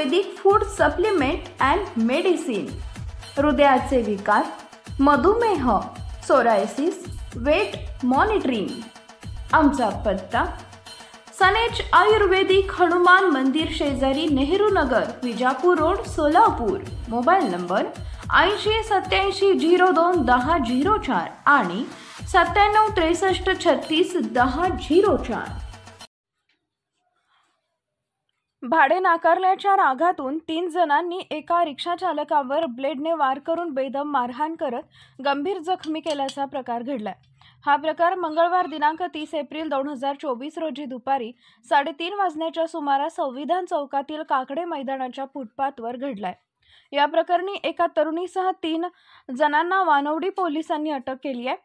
Ayurvedic food supplement and medicine, हृदयाचे विकार, मधुमेह, सोरायसिस, वेट मॉनिटरिंग। आमचा पत्ता सनेज आयुर्वेदिक हनुमान मंदिर शेजारी Nehru Nagar, Vijapur road, Solapur. Mobile number 8087021004 आणि 9763361004। भाडे नाकारल्याच्या रागातून 3 जणांनी एका रिक्षा चालकावर ब्लेडने वार करून बेदम मारहाण करत गंभीर जखमी केल्याचा प्रकार घडलाय। हा प्रकार मंगळवार दिनांक 30 एप्रिल 2024 रोजी दुपारी 3:30 वाजण्याच्या सुमारास संविधान चौकातील काकडे मैदानाच्या फुटपाथवर घडलाय। या प्रकरणी एका तरुणीसह 3 जणांना वानवडी पोलिसांनी अटक केली आहे।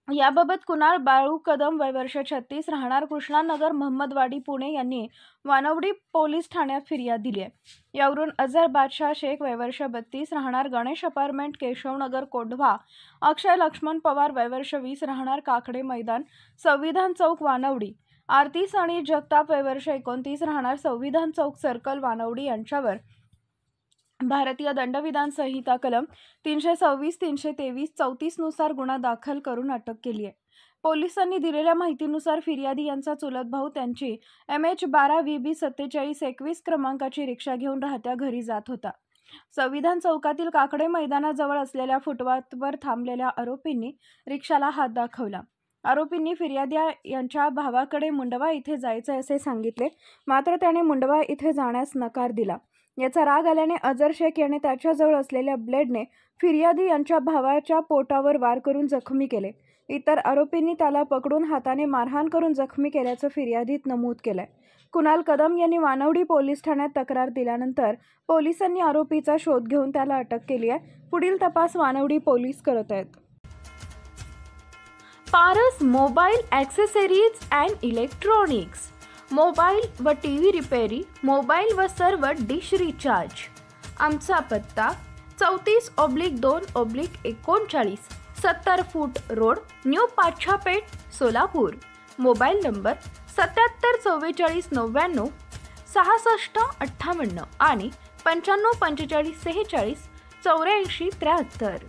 याबाबत कुणाल बाळू कदम वय वर्ष 36 राहणार कृष्णानगर महम्मदवाडी पुणे यांनी वानवडी पोलीस ठाण्यात फिर्याद दिली आहे। यावरून अझर बादशाह शेख वय वर्ष 32 राहणार गणेश अपार्टमेंट केशवनगर कोंढवा, अक्षय लक्ष्मण पवार वय वर्ष 20 राहणार काकडे मैदान संविधान चौक वानवडी, आरती सनी जगताप वय वर्ष 29 राहणार संविधान चौक सर्कल वानवडी यांच्यावर भारतीय दंडविधान संहिता कलम 326, 323, 34 नुसार गुन्हा दाखल करून अटक केली आहे। पोलिसांनी दिलेल्या माहितीनुसार फिर्यादी यांचा चुलत भाऊ त्यांची MH12VB 4721 क्रमांकाची रिक्षा घेऊन राहत्या घरी जात होता। संविधान चौकातील काकडे मैदानाजवळ असलेल्या फुटपाथवर थांबलेल्या आरोपींनी रिक्षाला हात दाखवला। आरोपींनी फिर्यादी यांच्या भावाकडे मुंडवा इथे जायचे असे सांगितले, मात्र त्याने मुंडवा इथे जाण्यास नकार दिला। याचा राग आल्याने अझर शेख याने त्याच्याजवळ असलेल्या ब्लेडने फिर्यादी यांच्या भावाच्या पोटावर वार करून जखमी केले। इतर आरोपींनी त्याला पकडून हाताने मारहाण करून जखमी केल्याचं फिर्यादीत नमूद केलंय। कुणाल कदम यांनी वानवडी पोलीस ठाण्यात तक्रार दिल्यानंतर पोलिसांनी आरोपीचा शोध घेऊन त्याला अटक केली आहे। पुढील तपास वानवडी पोलीस करत आहेत। Paras mobile accessories and electronics, mobile व टीव्ही रिपेरी, मोबाईल व सर्व डिश रिचार्ज। आमचा पत्ता 34/2/39, 70 फूट road, new Pachhapeth, Solapur. Mobile number 774499 6658 आणि 954546 8473।